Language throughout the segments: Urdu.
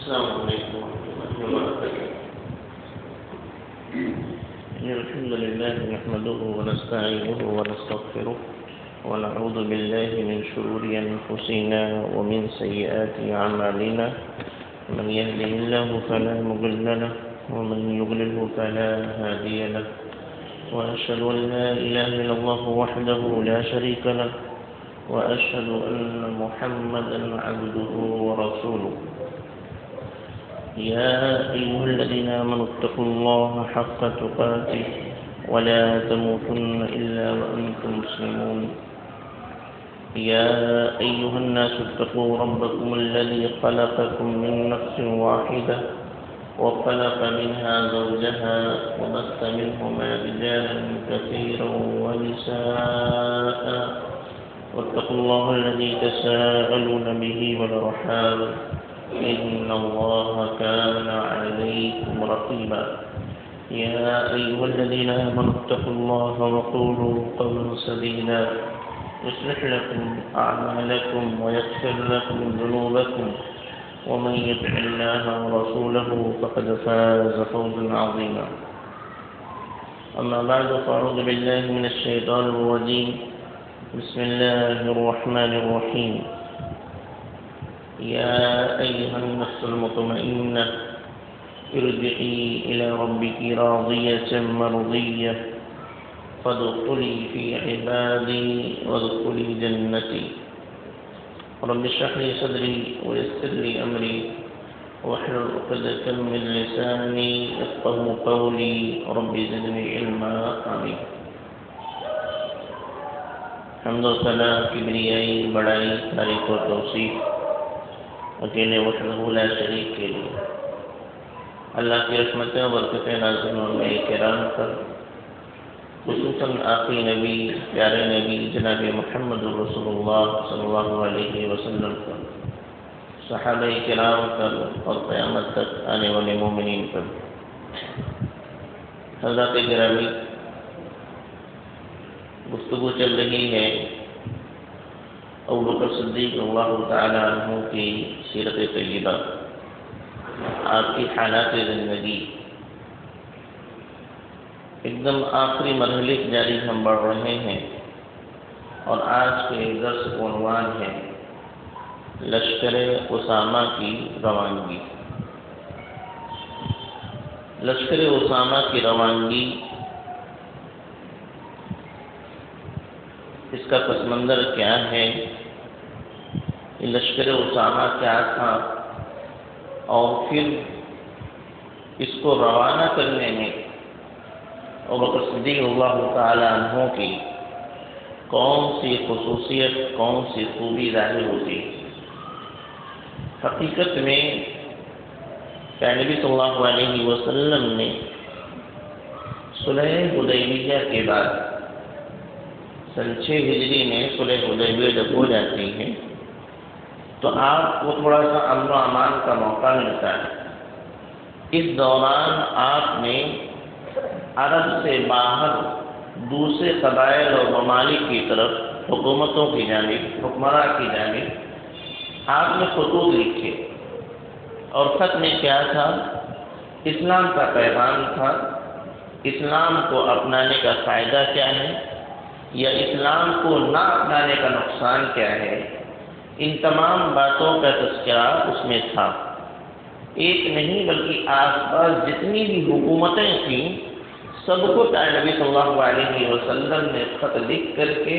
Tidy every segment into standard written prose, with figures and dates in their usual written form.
السلام عليكم ورحمة الله وبركاته. إن الحمد لله نحمده ونستعينه ونستغفره ونعوذ بالله من شرور أنفسنا ومن سيئات أعمالنا. من يهده الله فلا مضل له ومن يضلله فلا هادي له. وأشهد أن لا إله إلا الله وحده لا شريك له وأشهد أن محمدا عبده ورسوله. يا أيها الذين آمنوا اتقوا الله حق تقاته ولا تموتن إلا وأنتم مسلمون. يا أيها الناس اتقوا ربكم الذي خلقكم من نفس واحدة وخلق منها زوجها وبث منهما رجالا كثيرا ونساء واتقوا الله الذي تساءلون به والأرحام إن الله كان عليكم رقيبا. يا أيها الذين آمنوا اتقوا الله وقولوا قولا سديدا يصلح لكم أعمالكم ويغفر لكم ذنوبكم ومن يطع الله ورسوله فقد فاز فوزا عظيما. أما بعد فأعوذ بالله من الشيطان الرجيم. بسم الله الرحمن الرحيم. يا أيها النفس المطمئنة ارجعي إلى ربك راضية مرضية فادخلي في عبادي وادخلي جنتي. رب اشرح لي صدري ويسر لي أمري واحلل عقدة من لساني يفقهوا قولي رب زدني علما. آمين. حمد و ثنا کبریائی بڑائی تعریف و توصیف اکیلے وحدہ لا شریک کے لیے. اللہ کی رحمتیں و برکتیں نازل علماء کرام پر، خصوصاً آخری نبی پیارے نبی جناب محمد رسول اللہ صلی اللہ علیہ وسلم پر، صحابہ کرام پر اور قیامت تک آنے والے مومنین پر. حضرات گرامی، گفتگو چل رہی ہے ابوبکر صدیق اللہ تعالی عنہ کی سیرت طیبہ، آپ کی حالات زندگی. ایک دم آخری مرحلے کی جاری ہم بڑھ رہے ہیں اور آج کے درس کا عنوان ہے لشکر اسامہ کی روانگی. لشکر اسامہ کی روانگی، اس کا پس منظر کیا ہے، لشکر اسامہ کیا تھا، اور پھر اس کو روانہ کرنے میں ابوبکر صدیق اللہ تعالی عنہ کی کون سی خصوصیت، کون سی خوبی ظاہر ہوتی. حقیقت میں نبی صلی اللہ علیہ وسلم نے صلح حدیبیہ کے بعد سن 6 ہجری میں صلح حدیبیہ جب ہو جاتی ہے تو آپ کو تھوڑا سا امن و امان کا موقع ملتا ہے. اس دوران آپ نے عرب سے باہر دوسرے قبائل اور ممالک کی طرف حکومتوں کی جانب، حکمراں کی جانب آپ نے خطوط لکھے، اور خط میں کیا تھا؟ اسلام کا پیغام تھا. اسلام کو اپنانے کا فائدہ کیا ہے یا اسلام کو نہ اپنانے کا نقصان کیا ہے، ان تمام باتوں کا تذکرہ اس میں تھا. ایک نہیں بلکہ آس پاس جتنی بھی حکومتیں تھیں سب کو نبی صلی اللہ علیہ وسلم نے خط لکھ کر کے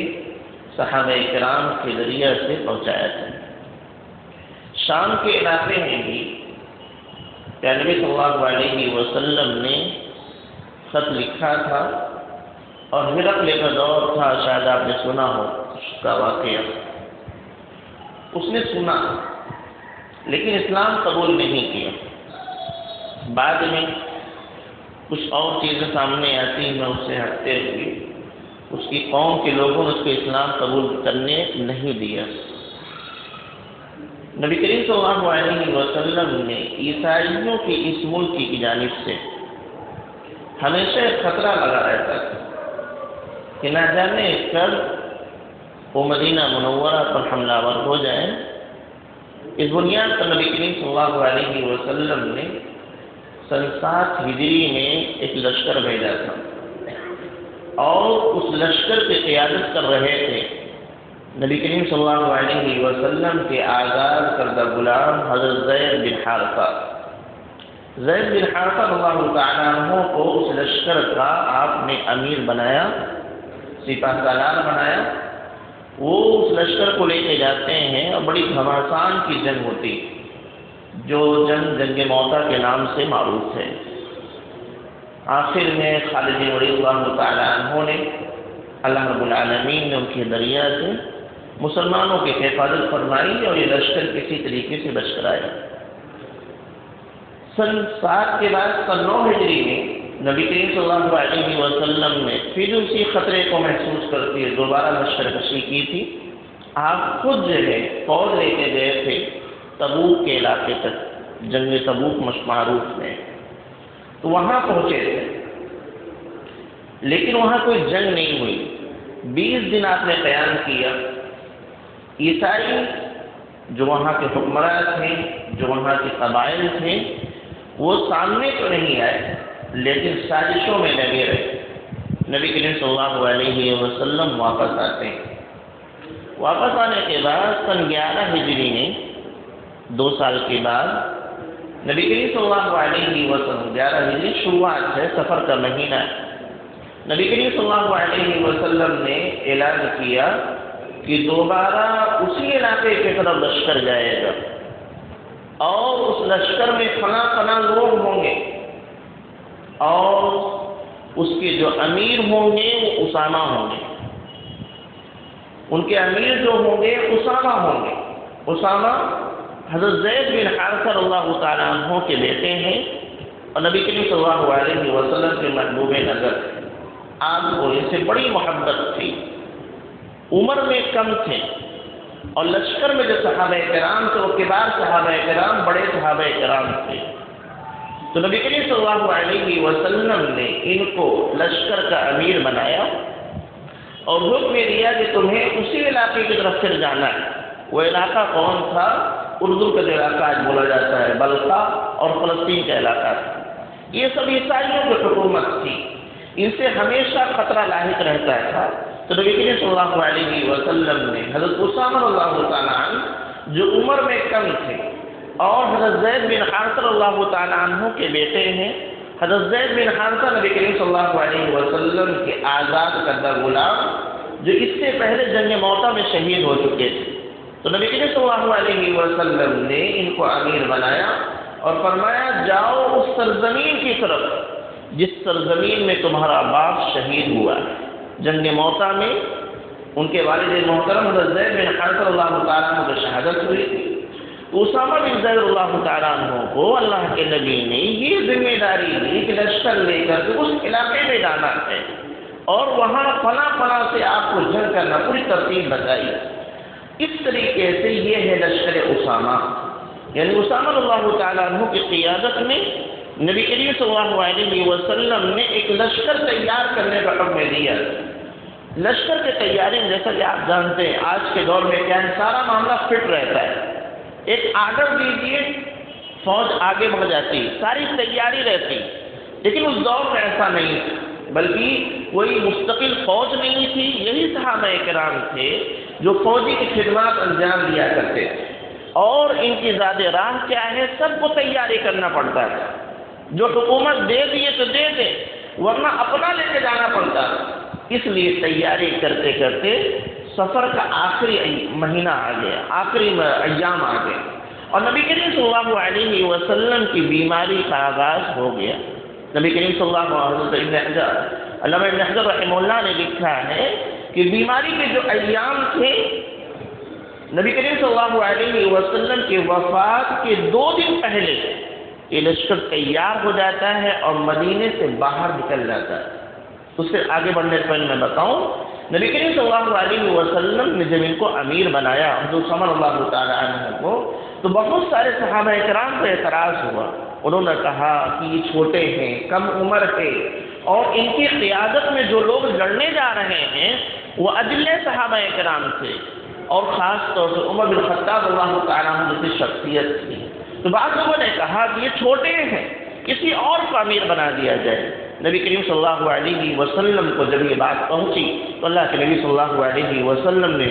صحابہ کرام کے ذریعہ سے پہنچایا تھا. شام کے علاقے میں بھی نبی صلی اللہ علیہ وسلم نے خط لکھا تھا، اور ہرقل کا دور تھا، شاید آپ نے سنا ہو اس کا واقعہ. اس نے سنا لیکن اسلام قبول نہیں کیا. بعد میں کچھ اور چیزیں سامنے آتی ہیں، اس سے ہٹتے ہوئے اس کی قوم کے لوگوں نے اس کو اسلام قبول کرنے نہیں دیا. نبی کریم صلی اللہ علیہ وسلم نے عیسائیوں کے اس ملک کی جانب سے ہمیشہ خطرہ لگا رہتا تھا کہ نہ جانے کب وہ مدینہ منورہ پر حملہ آور ہو جائیں اس بنیاد پر نبی کریم صلی اللہ علیہ وسلم نے سن 7 ہجری میں ایک لشکر بھیجا تھا اور اس لشکر کی قیادت کر رہے تھے نبی کریم صلی اللہ علیہ وسلم کے آزاد کردہ غلام حضرت زید بن حارثہ رضی اللہ تعالیٰ عنہ کو اس لشکر کا آپ نے امیر بنایا، سپاہ سالار بنایا۔ وہ اس لشکر کو لے کے جاتے ہیں اور بڑی گھمسان کی جنگ ہوتی جو جنگ موتا کے نام سے معروف ہے۔ آخر میں خالد رضی اللہ تعالیٰ عنہ نے اللہ رب العالمین نے ان کے ذریعہ سے مسلمانوں کی حفاظت فرمائی اور یہ لشکر کسی طریقے سے بچ کر آیا۔ سن 7 کے بعد سن 9 ہجری میں نبی کریم صلی اللہ علیہ وسلم نے پھر اسی خطرے کو محسوس کرتے ہوئے دوبارہ لشکر کشی کی تھی۔ آپ خود جو ہے فوج لے کے گئے تھے تبوک کے علاقے تک، جنگ تبوک معروف میں، تو وہاں پہنچے تھے، لیکن وہاں کوئی جنگ نہیں ہوئی۔ 20 دن آپ نے قیام کیا۔ عیسائی جو وہاں کے حکمراں تھے، جو وہاں کے قبائل تھے، وہ سامنے تو نہیں آئے لیکن سازشوں میں لگے رہے۔ نبی کریم صلی اللہ علیہ وسلم واپس آتے ہیں۔ واپس آنے کے بعد سن 11 ہجری میں 2 سال کے بعد نبی کریم صلی اللہ علیہ وسلم 11 ہجری شروعات ہے، سفر کا مہینہ ہے۔ نبی کریم صلی اللہ علیہ وسلم نے اعلان کیا کہ دوبارہ اسی علاقے کی طرف لشکر جائے گا اور اس لشکر میں فلاں لوگ ہوں گے اور اس کے جو امیر ہوں گے وہ اسامہ ہوں گے۔ ان کے امیر جو ہوں گے اسامہ ہوں گے۔ اسامہ حضرت زید بن حارثہ رضی اللہ تعالیٰ عنہ کے بیٹے ہیں اور نبی کریم صلی اللہ علیہ وسلم کے محبوب نظر تھے۔ آپ کو ان سے بڑی محبت تھی، عمر میں کم تھے اور لشکر میں جو صحابہ کرام تھے وہ کبار صحابہ کرام، بڑے صحابہ کرام تھے۔ تو نبی کریم صلی اللہ علیہ وسلم نے ان کو لشکر کا امیر بنایا اور حکم دیا کہ تمہیں اسی علاقے کی طرف پھر جانا ہے۔ وہ علاقہ کون تھا؟ اردو کا جو علاقہ آج بولا جاتا ہے بلقا اور فلسطین کا علاقہ تھا۔ یہ سب عیسائیوں کی حکومت تھی، ان سے ہمیشہ خطرہ لاحق رہتا تھا۔ تو نبی کریم صلی اللہ علیہ وسلم نے حضرت اسامہ رضی اللہ تعالیٰ عنہ جو عمر میں کم تھے اور حضرت زید بن حارثہ رضی اللہ تعالیٰ عنہ کے بیٹے ہیں، حضرت زید بن حارثہ نبی کریم صلی اللہ علیہ وسلم کے آزاد کردہ غلام جو اس سے پہلے جنگ موتا میں شہید ہو چکے تھے۔ تو نبی کریم صلی اللہ علیہ وسلم نے ان کو امیر بنایا اور فرمایا جاؤ اس سرزمین کی طرف جس سرزمین میں تمہارا باپ شہید ہوا ہے۔ جنگ موتا میں ان کے والد محترم حضرت زید بن حارثہ رضی اللہ تعالیٰ عنہ کی شہادت ہوئی تھی۔ اسامہ بن زید رضی اللہ تعالیٰ عنہ کو اللہ کے نبی نے یہ ذمہ داری دی کہ لشکر لے کر کے اس علاقے میں جانا ہے اور وہاں فلاں سے آپ کو جنگ کرنا، پوری ترتیب بتائی۔ اس طریقے سے یہ ہے لشکر اسامہ، یعنی اسامہ رضی اللہ تعالیٰ عنہ کی قیادت میں نبی کریم صلی اللہ علیہ وسلم نے ایک لشکر تیار کرنے کا حکم دیا۔ لشکر کی تیاری جیسا کہ آپ جانتے ہیں آج کے دور میں کیا ہے، سارا معاملہ فٹ رہتا ہے۔ ایک آرڈر دیجیے، فوج آگے بڑھ جاتی، ساری تیاری رہتی، لیکن اس دور میں ایسا نہیں تھا، بلکہ کوئی مستقل فوج نہیں تھی۔ یہی صحابہ کرام تھے جو فوجی کی خدمات انجام دیا کرتے تھے اور ان کی ذات راہ کیا ہے، سب کو تیاری کرنا پڑتا تھا۔ جو حکومت دے دیے تو دے دے، ورنہ اپنا لے کے جانا پڑتا۔ اس لیے تیاری کرتے کرتے سفر کا آخری مہینہ آ گیا، آخری ایام آ گئے اور نبی کریم صلی اللہ علیہ وسلم کی بیماری کا آغاز ہو گیا۔ نبی کریم صلی اللہ علیہ وسلم علامہ ابن حجر رحمہ اللہ نے لکھا ہے کہ بیماری کے جو ایام تھے، نبی کریم صلی اللہ علیہ وسلم کی وفات کے 2 دن پہلے یہ لشکر تیار ہو جاتا ہے اور مدینے سے باہر نکل جاتا ہے۔ اس سے آگے بڑھنے سے پہلے میں بتاؤں، نبی کریم صلی اللہ علیہ وسلم نے جب ان کو امیر بنایا حضرت عمر رضی اللہ تعالیٰ عنہ کو، تو بہت سارے صحابہ کرام کو اعتراض ہوا۔ انہوں نے کہا کہ یہ چھوٹے ہیں، کم عمر کے، اور ان کی قیادت میں جو لوگ لڑنے جا رہے ہیں وہ اجلے صحابہ کرام تھے، اور خاص طور سے عمر بن خطاب اللہ تعالیٰ عنہ جیسی شخصیت تھی. تو بعض لوگوں نے کہا کہ یہ چھوٹے ہیں، کسی اور کو امیر بنا دیا جائے. نبی کریم صلی اللہ علیہ وسلم کو جب یہ بات پہنچی تو اللہ کے نبی صلی اللہ علیہ وسلم نے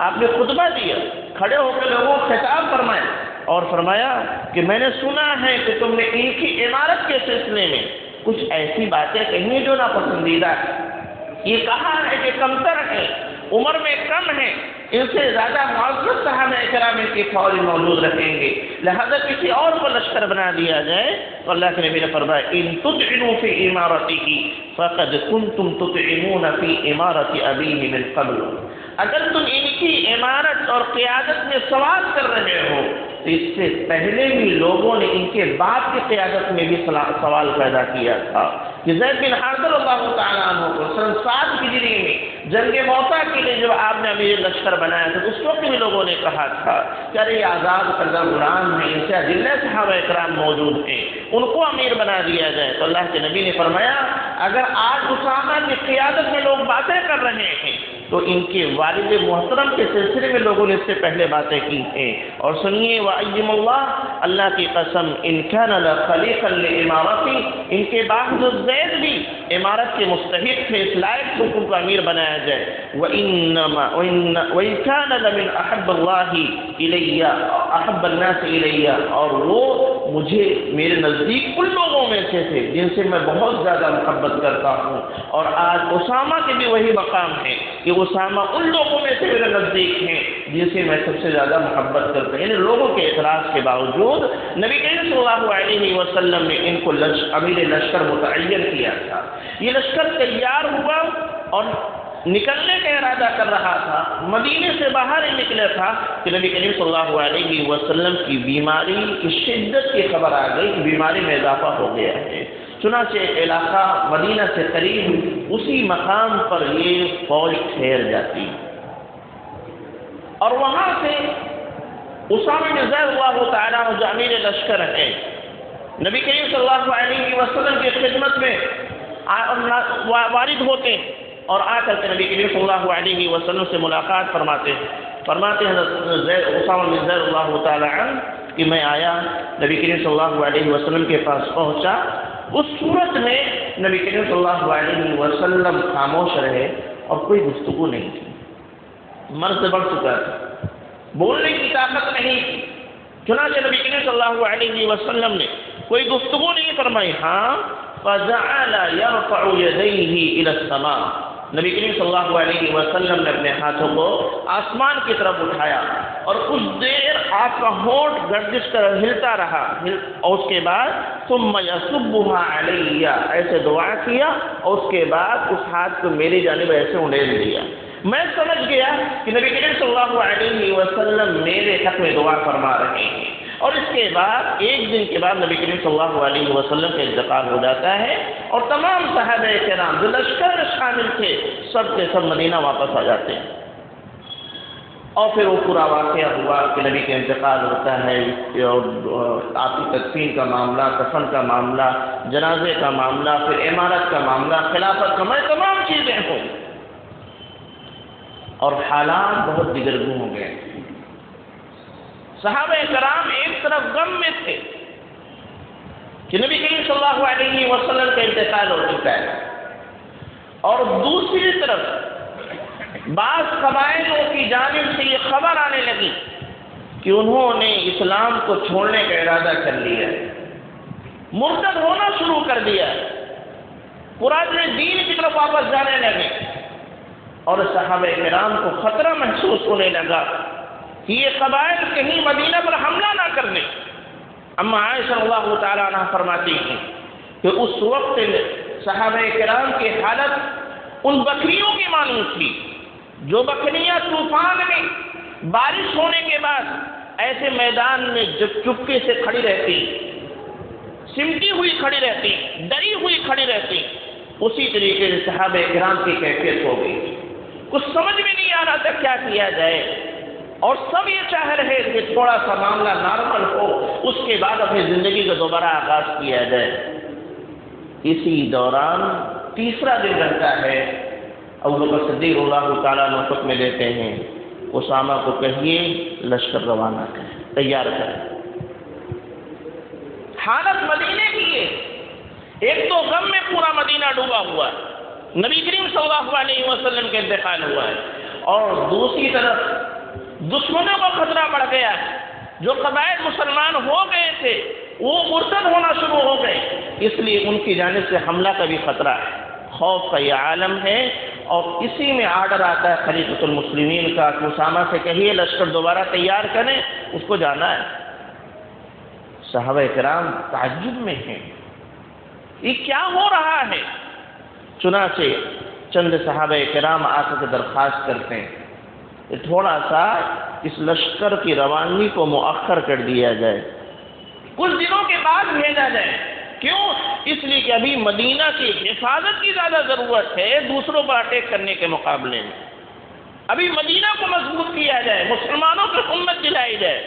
آپ نے خطبہ دیا، کھڑے ہو کر لوگوں کو خطاب فرمایا اور فرمایا کہ میں نے سنا ہے کہ تم نے ان کی عمارت کے سلسلے میں کچھ ایسی باتیں کہیں جو ناپسندیدہ ہے. یہ کہا ہے کہ کمتر ہیں، عمر میں کم ہیں، ان سے زیادہ معزز صحابہ کرام ان کے فوری موجود رہیں گے، لہذا کسی اور کو لشکر بنا دیا جائے. تو اللہ کے نبی نے فرمایا ان تطعنوا فی امارته فقد کنتم تطعنون فی امارت ابیہ من قبل. اگر تم ان کی عمارت اور قیادت میں سوال کر رہے ہو تو اس سے پہلے بھی لوگوں نے ان کے باپ کی قیادت میں بھی سوال پیدا کیا تھا کہ زید بن حارثہ اللہ تعالیٰ عنہ کو سن 7 ہجری میں جنگ موتا کے لیے جب آپ نے امیر لشکر بنایا تھا اس وقت بھی لوگوں نے کہا تھا کہ ارے آزاد کردہ غلام ہیں، ان سے اذلہ صحابہ کرام موجود ہیں، ان کو امیر بنا دیا جائے. تو اللہ کے نبی نے فرمایا اگر آج اسامہ کی قیادت میں لوگ باتیں کر رہے ہیں تو ان کے والد محترم کے سلسلے میں لوگوں نے اس سے پہلے باتیں کی ہیں. اور سنیے وَأَيِّمُ اللَّهِ، اللہ کی قسم ان كَانَ لَخَلِيقًا لِعِمَارَتِهِ، ان کے بعد زید بھی عمارت کے مستحق تھے، اس لائق کو ان کو امیر بنایا جائے. وَإِن كَانَ لَمِنْ أَحَبَّ اللَّهِ إِلَيَّ أَحَبَّ النَّاسِ إِلَيَّ، اور وہ مجھے میرے نزدیک ان لوگوں میں سے تھے جن سے میں بہت زیادہ محبت کرتا ہوں. اور آج اسامہ کے بھی وہی مقام ہے کہ اسامہ ان لوگوں میں سے میرے نزدیک ہیں جن سے میں سب سے زیادہ محبت کرتا ہوں. یعنی لوگوں کے اعتراض کے باوجود نبی کریم صلی اللہ علیہ وسلم نے ان کو امیر لشکر متعین کیا تھا. یہ لشکر تیار ہوا اور نکلنے کا ارادہ کر رہا تھا، مدینے سے باہر ہی نکلا تھا کہ نبی کریم صلی اللہ علیہ وسلم کی بیماری کی شدت کی خبر آ گئی کہ بیماری میں اضافہ ہو گیا ہے. چنانچہ علاقہ مدینہ سے قریب اسی مقام پر یہ فوج ٹھہر جاتی اور وہاں سے اسامہ بن زید اللہ تعالیٰ عنہ جو امیر لشکر ہیں نبی کریم صلی اللہ علیہ وسلم کی خدمت میں وارد ہوتے اور آ کر کے نبی کریم صلی اللہ علیہ وسلم سے ملاقات فرماتے ہیں اسامہ بن زید اللہ تعالیٰ عنہ کہ میں آیا، نبی کریم صلی اللہ علیہ وسلم کے پاس پہنچا. اس صورت میں نبی کریم صلی اللہ علیہ وسلم خاموش رہے اور کوئی گفتگو نہیں تھی. مرض بڑھ چکا تھا، بولنے کی طاقت نہیں تھی. چنانچہ نبی کریم صلی اللہ علیہ وسلم نے کوئی گفتگو نہیں فرمائی. ہاں فجعل يرفع يديه الى السماء، نبی کریم صلی اللہ علیہ وسلم نے اپنے ہاتھوں کو آسمان کی طرف اٹھایا اور کچھ دیر آپ کا ہونٹ گردش کر ہلتا رہا اور اس کے بعد ثم يصبها علی، ایسے دعا کیا اور اس کے بعد اس ہاتھ کو میری جانب ایسے انڈیل دیا. میں سمجھ گیا کہ نبی کریم صلی اللہ علیہ وسلم میرے حق میں دعا فرما رہے ہیں. اور اس کے بعد ایک دن کے بعد نبی کریم صلی اللہ علیہ وسلم کا انتقال ہو جاتا ہے اور تمام صحابہ کرام جو لشکر میں شامل تھے سب کے سب مدینہ واپس آ جاتے ہیں. اور پھر وہ پورا واقعہ ہوا کہ نبی کا انتقال ہوتا ہے اور آپ کی تدفین کا معاملہ، کفن کا معاملہ، جنازے کا معاملہ، پھر عمارت کا معاملہ، خلافت کا معاملہ، تمام چیزیں ہوں اور حالات بہت دگرگوں ہو گئے. صحابہ کرام ایک طرف غم میں تھے کہ نبی کریم صلی اللہ علیہ وسلم کا انتقال ہو چکا ہے اور دوسری طرف بعض قبائلوں کی جانب سے یہ خبر آنے لگی کہ انہوں نے اسلام کو چھوڑنے کا ارادہ کر لیا، مرتد ہونا شروع کر دیا، پرانے دین کی طرف واپس جانے لگے. اور صحابہ کرام کو خطرہ محسوس ہونے لگا کہ یہ قبائل کہیں مدینہ پر حملہ نہ کر دیں. اما عائشہ اللہ تعالیٰ عنہ فرماتی ہیں کہ اس وقت صحابہ کرام کی حالت ان بکریوں کی مانند تھی جو بکریاں طوفان میں بارش ہونے کے بعد ایسے میدان میں چپکے سے کھڑی رہتی، سمٹی ہوئی کھڑی رہتی، ڈری ہوئی کھڑی رہتی. اسی طریقے سے صحابہ کرام کی کیفیت ہو گئی. کچھ سمجھ میں نہیں آ رہا تھا کیا کیا جائے اور سب یہ چاہ رہے کہ تھوڑا سا معاملہ نارمل ہو، اس کے بعد اپنی زندگی کا دوبارہ آغاز کیا جائے. اسی دوران تیسرا دن رہتا ہے، ابوبکر صدیق اللہ تعالیٰ عنہ حکم لیتے ہیں اسامہ کو کہیے لشکر روانہ کریں، تیار کریں۔ حالت مدینے کی ہے، ایک تو غم میں پورا مدینہ ڈوبا ہوا ہے، نبی کریم صلی اللہ علیہ وسلم کا انتقال ہوا ہے، اور دوسری طرف دشمنوں کا خطرہ بڑھ گیا ہے۔ جو قبائل مسلمان ہو گئے تھے وہ مرتد ہونا شروع ہو گئے، اس لیے ان کی جانب سے حملہ کا بھی خطرہ ہے۔ خوف کا یہ عالم ہے، اور اسی میں آرڈر آتا ہے خلیفۃ المسلمین کا کہ اسامہ سے کہیے لشکر دوبارہ تیار کریں، اس کو جانا ہے۔ صحابہ کرام تعجب میں ہیں، یہ کیا ہو رہا ہے؟ چنانچہ چند صحابہ کرام آ کر درخواست کرتے ہیں کہ تھوڑا سا اس لشکر کی روانگی کو مؤخر کر دیا جائے، کچھ دنوں کے بعد بھیجا جائے۔ کیوں؟ اس لیے کہ ابھی مدینہ کی حفاظت کی زیادہ ضرورت ہے دوسروں پر اٹیک کرنے کے مقابلے میں۔ ابھی مدینہ کو مضبوط کیا جائے، مسلمانوں کی ہمت دلائی جائے،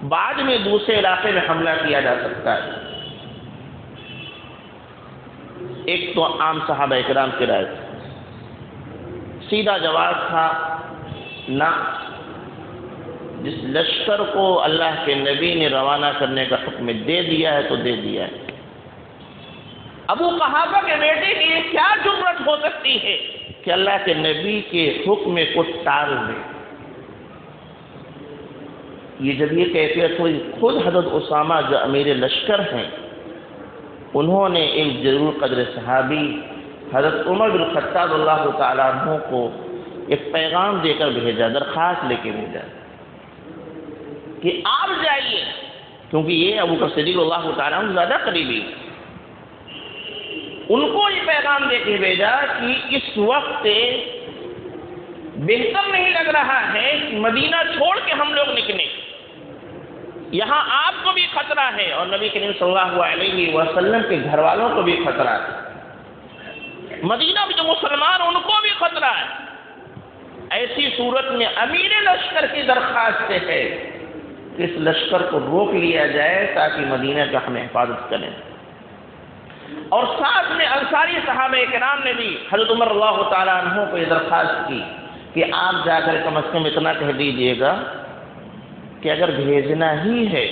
بعد میں دوسرے علاقے میں حملہ کیا جا سکتا ہے۔ ایک تو عام صحابہ اکرام کی رائے تھی، سیدھا جواب تھا نہ، جس لشکر کو اللہ کے نبی نے روانہ کرنے کا حکم دے دیا ہے تو دے دیا ہے۔ ابو قحافہ کے بیٹے کی یہ کیا جرأت ہو سکتی ہے کہ اللہ کے نبی کے حکم کو ٹال دے؟ یہ جب یہ کیفیت ہوئی، خود حضرت اسامہ جو امیر لشکر ہیں، انہوں نے ایک ضرور قدر صحابی حضرت عمر بن الخطاب اللہ تعالیٰ عنہ کو ایک پیغام دے کر بھیجا، درخواست لے کے بھیجا کہ آپ جائیے، کیونکہ یہ ابو بکر صدیق اللہ تعالیٰ عنہ زیادہ قریبی، ان کو یہ پیغام دے کے بھیجا کہ اس وقت بہتر نہیں لگ رہا ہے کہ مدینہ چھوڑ کے ہم لوگ نکلیں، یہاں آپ کو بھی خطرہ ہے اور نبی کریم صلی اللہ علیہ وسلم کے گھر والوں کو بھی خطرہ ہے، مدینہ میں جو مسلمان ان کو بھی خطرہ ہے۔ ایسی صورت میں امیر لشکر کی درخواست ہے کہ اس لشکر کو روک لیا جائے تاکہ مدینہ کا ہم حفاظت کریں۔ اور ساتھ میں انصاری صحابہ کرام نے بھی حضرت عمر اللہ تعالیٰ عنہ کو یہ درخواست کی کہ آپ جا کر کم از کم اتنا کہہ دیجیے گا کہ اگر بھیجنا ہی ہے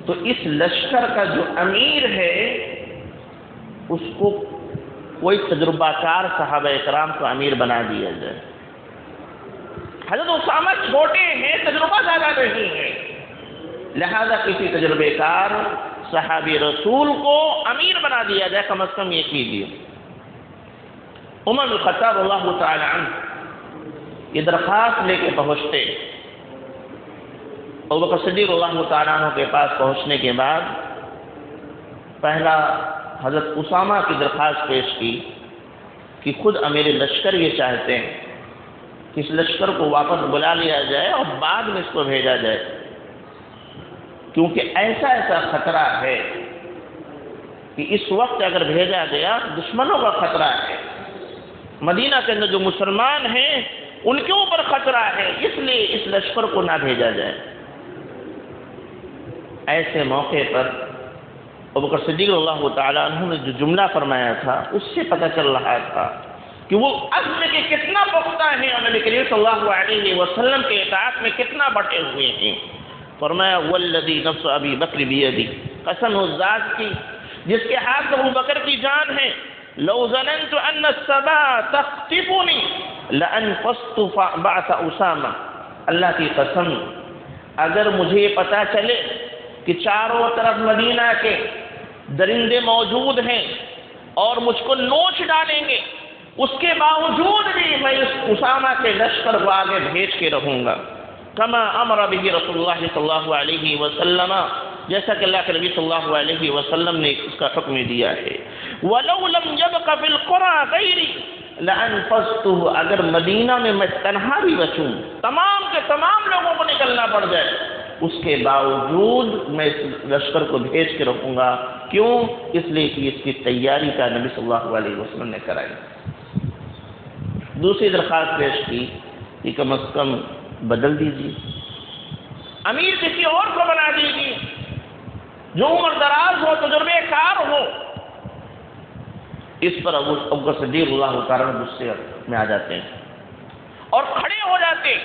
تو اس لشکر کا جو امیر ہے اس کو کوئی تجربہ کار صحابہ کرام کو امیر بنا دیا جائے۔ حضرت اسامہ چھوٹے ہیں، تجربہ زیادہ نہیں ہے، لہذا کسی تجربے کار صحابی رسول کو امیر بنا دیا جائے، کم از کم یہ کیجیے۔ عمر بن الخطاب اللہ تعالی عنہ یہ درخواست لے کے پہنچتے، ابو بکر صدیق اللہ تعالیٰ عنہ کے پاس پہنچنے کے بعد پہلا حضرت اسامہ کی درخواست پیش کی کہ خود امیر لشکر یہ چاہتے ہیں کہ اس لشکر کو واپس بلا لیا جائے اور بعد میں اس کو بھیجا جائے، کیونکہ ایسا خطرہ ہے کہ اس وقت اگر بھیجا گیا دشمنوں کا خطرہ ہے، مدینہ کے اندر جو مسلمان ہیں ان کے اوپر خطرہ ہے، اس لیے اس لشکر کو نہ بھیجا جائے۔ ایسے موقع پر ابو بکر صدیق اللہ تعالیٰ عنہ نے جو جملہ فرمایا تھا اس سے پتہ چل رہا تھا کہ وہ عزم کے کتنا پختہ ہیں اور نبی کریم صلی اللہ علیہ وسلم کے اطاعت میں کتنا بٹے ہوئے ہیں۔ فرمایا والذی نفس ابی بکر بیدی، قسم اس ذات کی جس کے ہاتھ میں ابو بکر کی جان ہے، لو ظننت ان السبا تخطفنی لانفضت بعث اسامہ، اللہ کی قسم اگر مجھے پتہ چلے کہ چاروں طرف مدینہ کے درندے موجود ہیں اور مجھ کو نوچ ڈالیں گے، اس کے باوجود بھی میں اس اسامہ کے لشکر کو آگے بھیج کے رہوں گا، کما امر به رسول اللہ صلی اللہ علیہ وسلم، جیسا کہ اللہ کے نبی صلی اللہ علیہ وسلم نے اس کا حکم دیا ہے۔ وَلَوْ لَمْ يَبْقَ فِي الْقُرَىٰ غَيْرِي لَأَنفَذْتُهُ، اگر مدینہ میں میں تنہا بھی بچوں، تمام کے تمام لوگوں کو نکلنا پڑ جائے، اس کے باوجود میں اس لشکر کو بھیج کے رکھوں گا۔ کیوں؟ اس لیے کہ اس کی تیاری کا نبی صلی اللہ علیہ وسلم نے کرائی۔ دوسری درخواست پیش کی کہ کم از کم بدل دیجیے، امیر کسی اور کو بنا دیجیے جو عمر دراز ہو، تجربے کار ہو۔ اس پر ابو بکر صدیق اللہ تعالیٰ غصے میں آ جاتے ہیں اور کھڑے ہو جاتے ہیں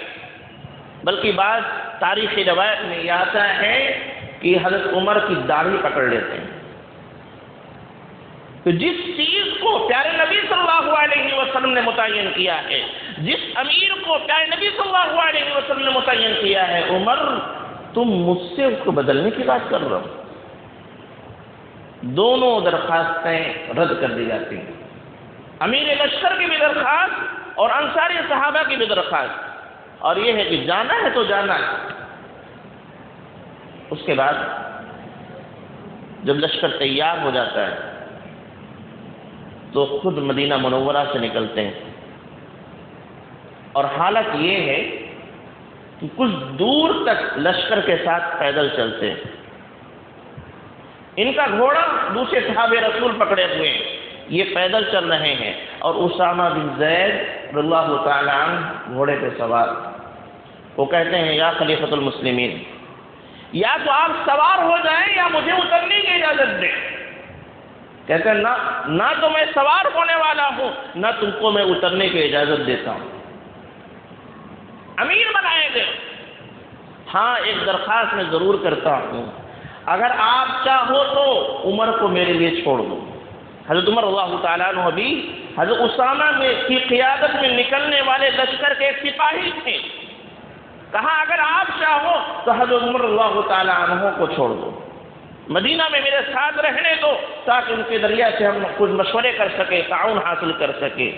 بلکہ بعض تاریخی روایت میں یہ آتا ہے کہ حضرت عمر کی داڑھی پکڑ لیتے ہیں. تو جس چیز کو پیارے نبی صلی اللہ علیہ وسلم نے متعین کیا ہے، جس امیر کو پیارے نبی صلی اللہ علیہ وسلم نے متعین کیا ہے، عمر تم مجھ سے اس کو بدلنے کی بات کر رہے ہو. دونوں درخواستیں رد کر دی جاتی ہیں، امیر لشکر کی بھی درخواست اور انصاری صحابہ کی بھی درخواست. اور یہ ہے کہ جانا ہے تو جانا ہے. اس کے بعد جب لشکر تیار ہو جاتا ہے تو خود مدینہ منورہ سے نکلتے ہیں، اور حالت یہ ہے کہ کچھ دور تک لشکر کے ساتھ پیدل چلتے ہیں. ان کا گھوڑا دوسرے صحابہ رسول پکڑے ہوئے ہیں، یہ پیدل چل رہے ہیں، اور اسامہ بن زید رضی اللہ تعالی عنہ گھوڑے پہ سوار. وہ کہتے ہیں یا خلیفۃ المسلمین، یا تو آپ سوار ہو جائیں یا مجھے اترنے کی اجازت دیں. کہتے ہیں نہ تو میں سوار ہونے والا ہوں، نہ تم کو میں اترنے کی اجازت دیتا ہوں. امیر بنائے گئے. ہاں ایک درخواست میں ضرور کرتا ہوں، اگر آپ چاہو تو عمر کو میرے لیے چھوڑ دو. حضرت عمر اللہ تعالیٰ عنہ ابھی حضرت اسامہ کی قیادت میں نکلنے والے لشکر کے ایک سپاہی تھے. کہا اگر آپ چاہو تو حضرت عمر اللہ تعالیٰ عنہ کو چھوڑ دو، مدینہ میں میرے ساتھ رہنے دو، تاکہ ان کے ذریعہ سے ہم کچھ مشورے کر سکے، تعاون حاصل کر سکے.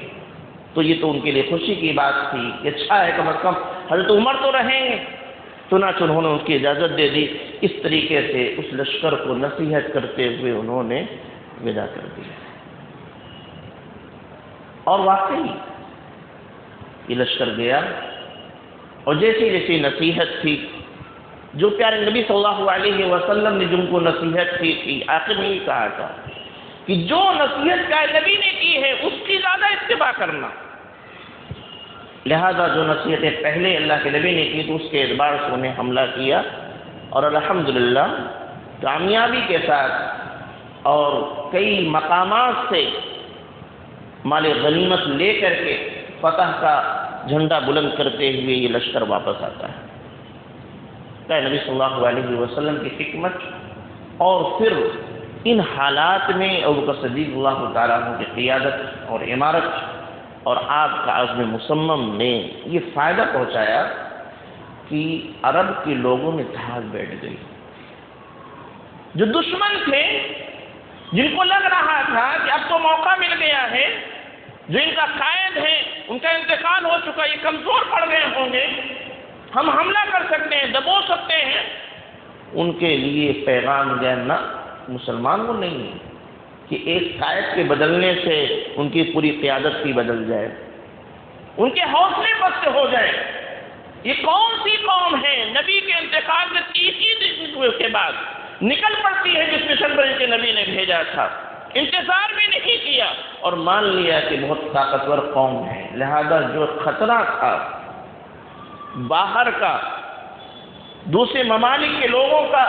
تو یہ تو ان کے لیے خوشی کی بات تھی کہ اچھا ہے کم از کم حضرت عمر تو رہیں گے. چنانچہ انہوں نے اس کی اجازت دے دی. اس طریقے سے اس لشکر کو نصیحت کرتے ہوئے انہوں نے ودا کر دیا. اور واقعی یہ لشکر گیا، اور جیسی جیسی نصیحت تھی جو پیارے نبی صلی اللہ علیہ وسلم نے جن کو نصیحت کی تھی، آخر میں یہ کہا تھا کہ جو نصیحت کا نبی نے کی ہے اس کی زیادہ اتباع کرنا. لہذا جو نصیحتیں پہلے اللہ کے نبی نے کی تو اس کے اعتبار سے انہیں حملہ کیا، اور الحمدللہ کامیابی کے ساتھ اور کئی مقامات سے مال غنیمت لے کر کے فتح کا جھنڈا بلند کرتے ہوئے یہ لشکر واپس آتا ہے. کہ نبی صلی اللہ علیہ وسلم کی حکمت، اور پھر ان حالات میں ابوبکر صدیق اللہ تعالیٰ عنہ کی قیادت اور امارت اور آپ کا عزم مصمم نے یہ فائدہ پہنچایا کہ عرب کے لوگوں میں اتحاد بیٹھ گئی. جو دشمن تھے، جن کو لگ رہا تھا کہ اب تو موقع مل گیا ہے، جو ان کا قائد ہے ان کا انتقال ہو چکا، یہ کمزور پڑ گئے ہوں گے، ہم حملہ کر سکتے ہیں، دبو سکتے ہیں، ان کے لیے پیغام جاننا مسلمان کو نہیں ہے کہ ایک قائد کے بدلنے سے ان کی پوری قیادت کی بدل جائے، ان کے حوصلے پست ہو جائے. یہ کون سی قوم ہے نبی کے انتقال کے 30 دن کے بعد نکل پڑتی ہے جس مشن پر ان کے نبی نے بھیجا تھا، انتظار بھی نہیں کیا اور مان لیا کہ بہت طاقتور قوم ہے. لہذا جو خطرہ تھا باہر کا، دوسرے ممالک کے لوگوں کا،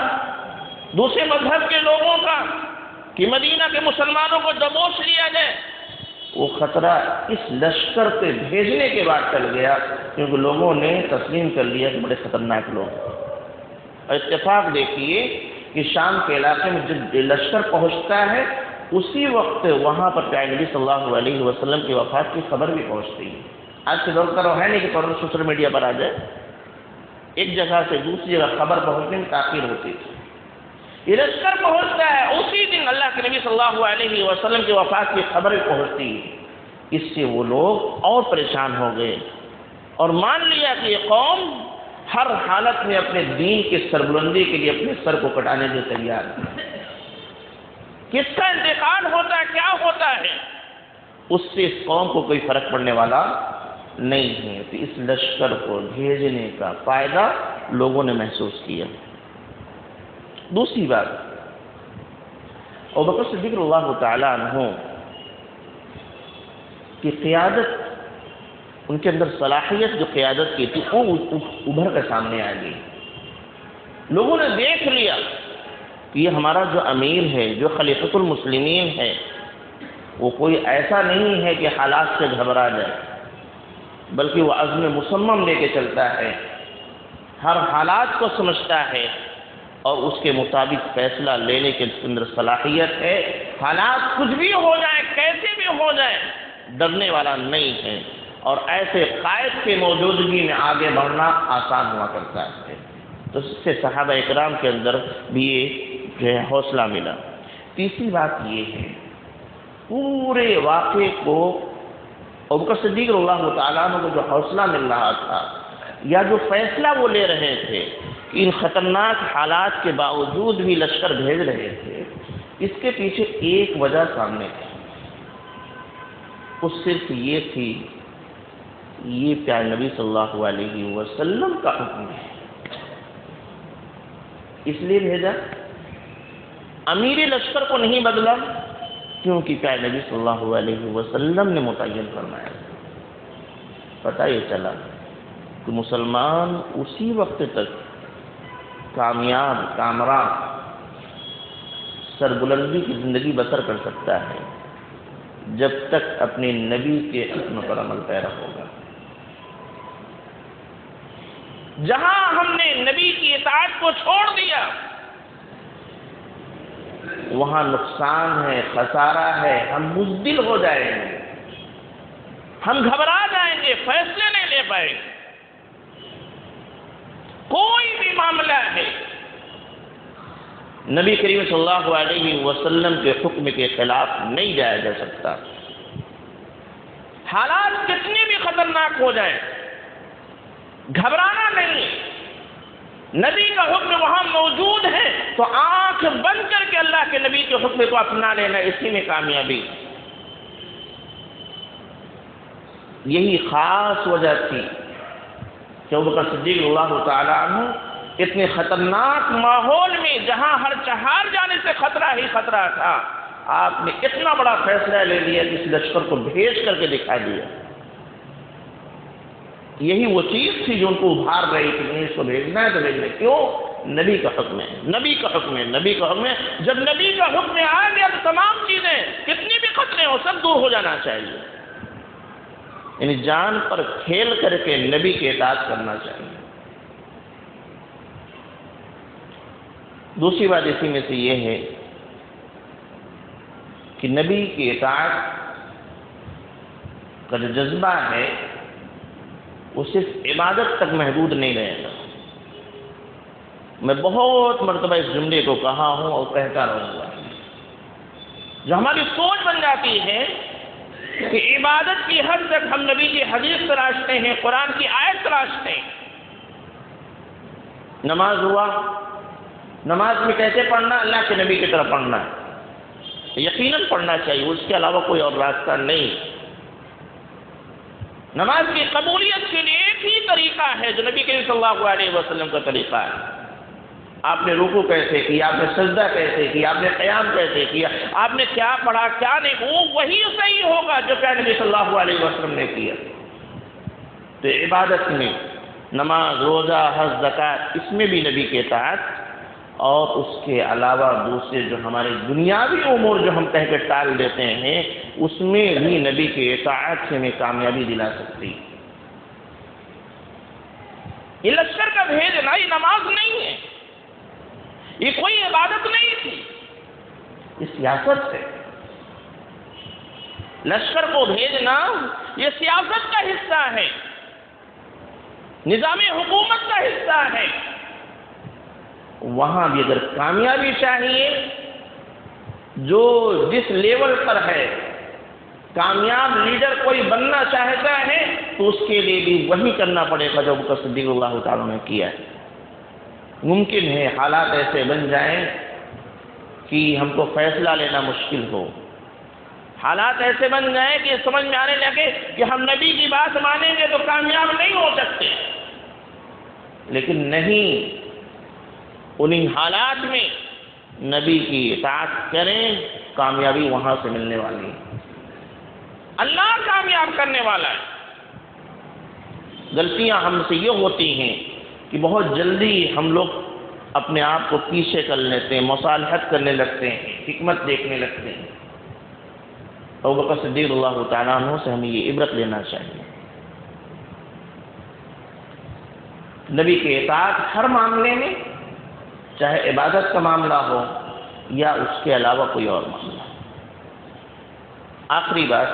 دوسرے مذہب کے لوگوں کا، کہ مدینہ کے مسلمانوں کو دبوچ لیا جائے، وہ خطرہ اس لشکر پہ بھیجنے کے بعد ٹل گیا، کیونکہ لوگوں نے تسلیم کر لیا کہ بڑے خطرناک لوگ. اور اتفاق دیکھیے کہ شام کے علاقے میں جب لشکر پہنچتا ہے اسی وقت وہاں پر پیارے نبی صلی اللہ علیہ وسلم کی وفات کی خبر بھی پہنچتی ہے. آج کے دور کا ہے نہیں کہ فوراً سوشل میڈیا پر آ جائے، ایک جگہ سے دوسری جگہ خبر پہنچنے میں تاخیر ہوتی تھی. یہ لشکر پہنچتا ہے اسی دن اللہ کے نبی صلی اللہ علیہ وسلم کی وفات کی خبر پہنچتی ہے. اس سے وہ لوگ اور پریشان ہو گئے اور مان لیا کہ یہ قوم ہر حالت میں اپنے دین کی سربلندی کے لیے اپنے سر کو کٹانے کے تیار ہے. کس کا انتقال ہوتا ہے، کیا ہوتا ہے، اس سے اس قوم کو کوئی فرق پڑنے والا نہیں ہے. تو اس لشکر کو بھیجنے کا فائدہ لوگوں نے محسوس کیا. دوسری بات، ابوبکر صدیق اللہ تعالی عنہ کی قیادت، ان کے اندر صلاحیت جو قیادت کی تھی وہ ابھر کر سامنے آ گئی. لوگوں نے دیکھ لیا کہ یہ ہمارا جو امیر ہے، جو خلیفۃ المسلمین ہے، وہ کوئی ایسا نہیں ہے کہ حالات سے گھبرا جائے، بلکہ وہ عزم مصمم لے کے چلتا ہے. ہر حالات کو سمجھتا ہے اور اس کے مطابق فیصلہ لینے کے اندر صلاحیت ہے. حالات کچھ بھی ہو جائے، کیسے بھی ہو جائے، ڈرنے والا نہیں ہے، اور ایسے قائد کی موجودگی میں آگے بڑھنا آسان ہوا کرتا ہے. تو اس سے صحابہ اکرام کے اندر بھی یہ جو ہے حوصلہ ملا. تیسری بات یہ ہے، پورے واقعے کو ابوبکر صدیق رضی اللہ تعالیٰ عنہ کو جو حوصلہ مل رہا تھا یا جو فیصلہ وہ لے رہے تھے کہ ان خطرناک حالات کے باوجود بھی لشکر بھیج رہے تھے، اس کے پیچھے ایک وجہ سامنے تھی. وہ صرف یہ تھی، یہ پیارے نبی صلی اللہ علیہ وسلم کا حکم ہے، اس لیے بھیجا. امیر لشکر کو نہیں بدلا کیونکہ پیارے نبی صلی اللہ علیہ وسلم نے متعین فرمایا. پتہ یہ چلا کہ مسلمان اسی وقت تک کامیاب، کامران، سربلندی کی زندگی بسر کر سکتا ہے جب تک اپنے نبی کے حکم پر عمل پیرا ہوگا. جہاں ہم نے نبی کی اطاعت کو چھوڑ دیا وہاں نقصان ہے، خسارہ ہے، ہم بزدل ہو جائیں گے، ہم گھبرا جائیں گے، فیصلے نہیں لے پائیں گے. کوئی بھی معاملہ ہے نبی کریم صلی اللہ علیہ وسلم کے حکم کے خلاف نہیں جایا جا سکتا. حالات کتنے بھی خطرناک ہو جائیں، گھبرانا نہیں. نبی کا حکم وہاں موجود ہے تو آنکھ بند کر کے اللہ کے نبی کے حکم کو اپنا لینا، اسی میں کامیابی. یہی خاص وجہ تھی کہ ابوبکر صدیق رضی اللہ تعالیٰ عنہ اتنے خطرناک ماحول میں جہاں ہر چہار جانے سے خطرہ ہی خطرہ تھا، آپ نے اتنا بڑا فیصلہ لے لیا کہ اس لشکر کو بھیج کر کے دکھا دیا. یہی وہ چیز تھی جو ان کو ابھار رہی تھی کہ اس کو بھیجنا ہے تو بھیجنا. کیوں؟ نبی کا حکم ہے، نبی کا حکم ہے، نبی کا حکم ہے. جب نبی کا حکم آ گیا تو تمام چیزیں کتنی بھی خطرے ہو سب دور ہو جانا چاہیے. یعنی جان پر کھیل کر کے نبی کی اطاعت کرنا چاہیے. دوسری بات اسی میں سے یہ ہے کہ نبی کی اطاعت کا جو جذبہ ہے وہ صرف عبادت تک محدود نہیں رہے گا. میں بہت مرتبہ اس جملے کو کہا ہوں اور کہتا رہوں گا. جو ہماری سوچ بن جاتی ہے کہ عبادت کی حد تک ہم نبی کی حدیث تراشتے ہیں، قرآن کی آیت تراشتے ہیں. نماز ہوا، نماز میں کیسے پڑھنا؟ اللہ کے نبی کی طرف پڑھنا ہے، یقیناً پڑھنا چاہیے، اس کے علاوہ کوئی اور راستہ نہیں. نماز کی قبولیت کے لیے ایک ہی طریقہ ہے جو نبی کریم صلی اللہ علیہ وسلم کا طریقہ ہے. آپ نے رکوع کیسے کیا، آپ نے سجدہ کیسے کیا، آپ نے قیام کیسے کیا، آپ نے کیا پڑھا کیا نہیں، وہ وہی صحیح ہوگا جو کہ نبی صلی اللہ علیہ وسلم نے کیا. تو عبادت میں نماز، روزہ، حج، زکوٰۃ، اس میں بھی نبی کے اطاعت، اور اس کے علاوہ دوسرے جو ہمارے دنیاوی امور جو ہم کہہ کے ٹال دیتے ہیں اس میں بھی نبی کی اطاعت سے ہمیں کامیابی دلا سکتی. یہ لشکر کا بھیجنا یہ نماز نہیں ہے، یہ کوئی عبادت نہیں تھی، یہ سیاست ہے. لشکر کو بھیجنا یہ سیاست کا حصہ ہے، نظام حکومت کا حصہ ہے. وہاں بھی اگر کامیابی چاہیے، جو جس لیول پر ہے کامیاب لیڈر کوئی بننا چاہتا ہے تو اس کے لیے بھی وہی کرنا پڑے گا جو ابوبکر صدیق اللہ تعالیٰ نے کیا ہے. ممکن ہے حالات ایسے بن جائیں کہ ہم کو فیصلہ لینا مشکل ہو، حالات ایسے بن جائیں کہ سمجھ میں آنے لگے کہ ہم نبی کی بات مانیں گے تو کامیاب نہیں ہو سکتے، لیکن نہیں، انہی حالات میں نبی کی اطاعت کریں، کامیابی وہاں سے ملنے والی ہے، اللہ کامیاب کرنے والا ہے. غلطیاں ہم سے یہ ہوتی ہیں کہ بہت جلدی ہم لوگ اپنے آپ کو پیچھے کر لیتے ہیں، مصالحت کرنے لگتے ہیں، حکمت دیکھنے لگتے ہیں. ابوبکر صدیق اللہ تعالیٰ عنہ سے ہمیں یہ عبرت لینا چاہیے. نبی کے اطاعت ہر معاملے میں، چاہے عبادت کا معاملہ ہو یا اس کے علاوہ کوئی اور معاملہ۔ آخری بات،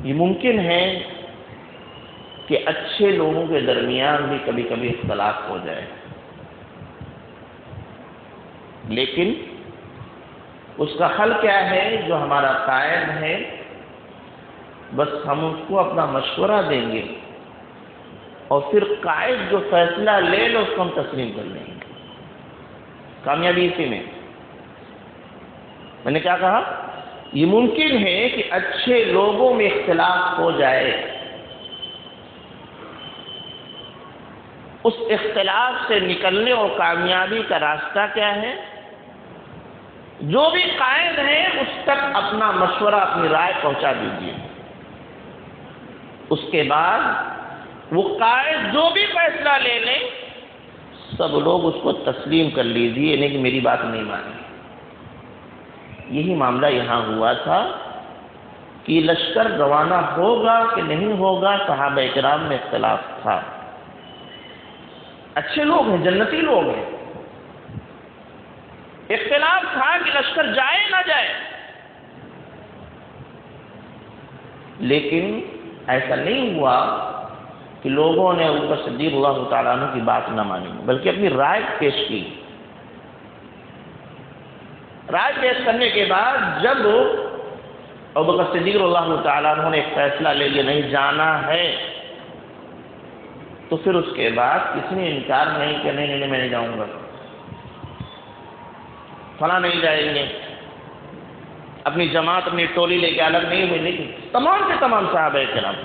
یہ ممکن ہے کہ اچھے لوگوں کے درمیان بھی کبھی کبھی اختلاف ہو جائے، لیکن اس کا حل کیا ہے؟ جو ہمارا قائد ہے بس ہم اس کو اپنا مشورہ دیں گے اور پھر قائد جو فیصلہ لے لو اس کو ہم تسلیم کر لیں گے۔ کامیابی اسی میں نے کیا کہا؟ یہ ممکن ہے کہ اچھے لوگوں میں اختلاف ہو جائے، اس اختلاف سے نکلنے اور کامیابی کا راستہ کیا ہے؟ جو بھی قائد ہے اس تک اپنا مشورہ، اپنی رائے پہنچا دیجیے۔ اس کے بعد وہ قائد جو بھی فیصلہ لے لیں سب لوگ اس کو تسلیم کر لیجیے، نہیں کہ میری بات نہیں مانی۔ یہی معاملہ یہاں ہوا تھا کہ لشکر روانہ ہوگا کہ نہیں ہوگا، صحابہ کرام میں اختلاف تھا۔ اچھے لوگ ہیں، جنتی لوگ ہیں، اختلاف تھا کہ لشکر جائے نہ جائے، لیکن ایسا نہیں ہوا کہ لوگوں نے ابو بکر صدیق اللہ تعالیٰ عنہ کی بات نہ مانی، بلکہ اپنی رائے پیش کی۔ رائے پیش کرنے کے بعد جب ابو بکر صدیق اللہ تعالیٰ عنہ نے ایک فیصلہ لے لیا نہیں جانا ہے، تو پھر اس کے بعد کسی نے انکار نہیں کہ نہیں میں نہیں جاؤں گا، فلاں نہیں جائیں گے، اپنی جماعت اپنی ٹولی لے کے الگ نہیں ہوئی، نہیں، تمام کے تمام صحابہ کرام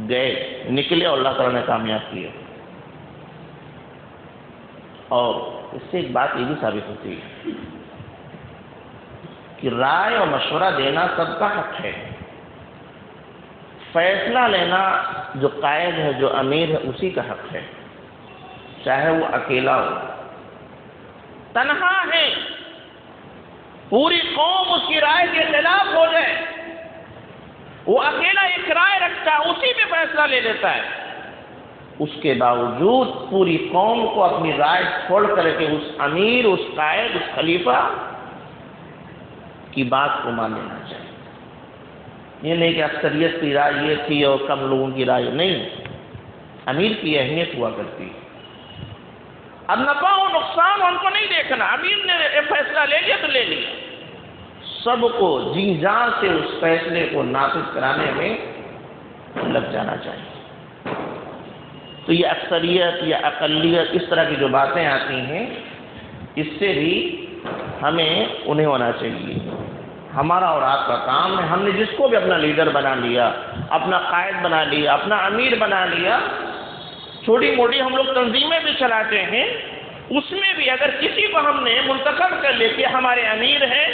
گئے، نکلے اور اللہ تعالیٰ نے کامیاب کیا۔ اور اس سے ایک بات یہ بھی ثابت ہوتی ہے کہ رائے اور مشورہ دینا سب کا حق ہے، فیصلہ لینا جو قائد ہے، جو امیر ہے، اسی کا حق ہے، چاہے وہ اکیلا ہو، تنہا ہے، پوری قوم اس کی رائے کے خلاف ہو جائے، وہ اکیلا ایک رائے رکھتا ہے، اسی پہ فیصلہ لے لیتا ہے، اس کے باوجود پوری قوم کو اپنی رائے چھوڑ کر کے اس امیر، اس قائد، اس خلیفہ کی بات کو مان لینا چاہیے۔ یہ نہیں کہ اکثریت کی رائے یہ تھی اور کم لوگوں کی رائے نہیں، امیر کی اہمیت ہوا کرتی ہے۔ اب نفع و نقصان ان کو نہیں دیکھنا، امیر نے فیصلہ لے لیا تو لے لیا، سب کو جی جان سے اس فیصلے کو نافذ کرانے میں لگ جانا چاہیے۔ تو یہ اکثریت یا اقلیت اس طرح کی جو باتیں آتی ہیں، اس سے بھی ہمیں انہیں ہونا چاہیے۔ ہمارا اور آپ کا کام ہے، ہم نے جس کو بھی اپنا لیڈر بنا لیا، اپنا قائد بنا لیا، اپنا امیر بنا لیا، چھوٹی موٹی ہم لوگ تنظیمیں بھی چلاتے ہیں، اس میں بھی اگر کسی کو ہم نے منتخب کر لے کہ ہمارے امیر ہیں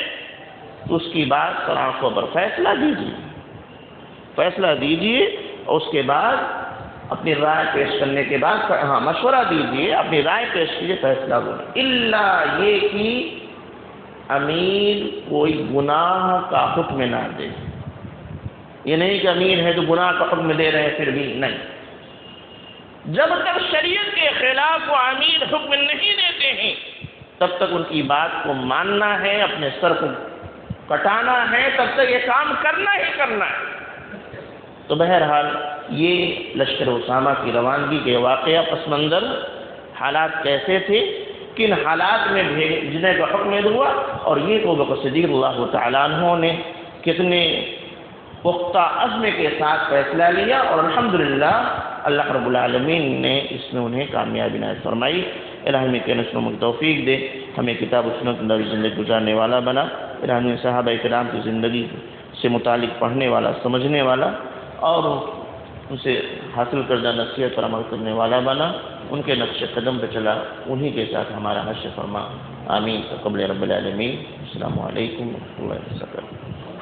تو اس کی بات پر آنکھوں پر فیصلہ دیجیے، فیصلہ دیجیے، اور اس کے بعد اپنی رائے پیش کرنے کے بعد مشورہ دیجیے، اپنی رائے پیش کیجیے، فیصلہ بولے، الا یہ کہ امیر کوئی گناہ کا حکم نہ دے۔ یہ نہیں کہ امیر ہے تو گناہ کا حکم دے رہے ہیں، پھر بھی نہیں، جب تک شریعت کے خلاف وہ امیر حکم نہیں دیتے ہیں تب تک ان کی بات کو ماننا ہے، اپنے سر کو کٹانا ہے، تب تک یہ کام کرنا ہی کرنا ہے۔ تو بہرحال یہ لشکر اسامہ کی روانگی کے واقعہ پس منظر، حالات کیسے تھے، کن حالات میں بھیجنے کا حکم ہوا، اور یہ تو ابو بکر صدیق اللہ تعالیٰ عنہ نے کتنے پختہ عزم کے ساتھ فیصلہ لیا، اور الحمدللہ اللہ رب العالمین نے اس میں انہیں کامیابی عنایت فرمائی۔ الہی ہمیں کہنے سننے کی توفیق دے، ہمیں کتاب و سنت کی زندگی گزارنے والا بنا، الہی ہمیں صحابہ کرام کی زندگی سے متعلق پڑھنے والا، سمجھنے والا اور ان سے حاصل کردہ نصیحت پر عمل کرنے والا بنا، ان کے نقش قدم پہ چلا، انہی کے ساتھ ہمارا حشر فرما، آمین تقبل رب العالمین۔ السلام علیکم ورحمۃ اللہ وبرکاتہ۔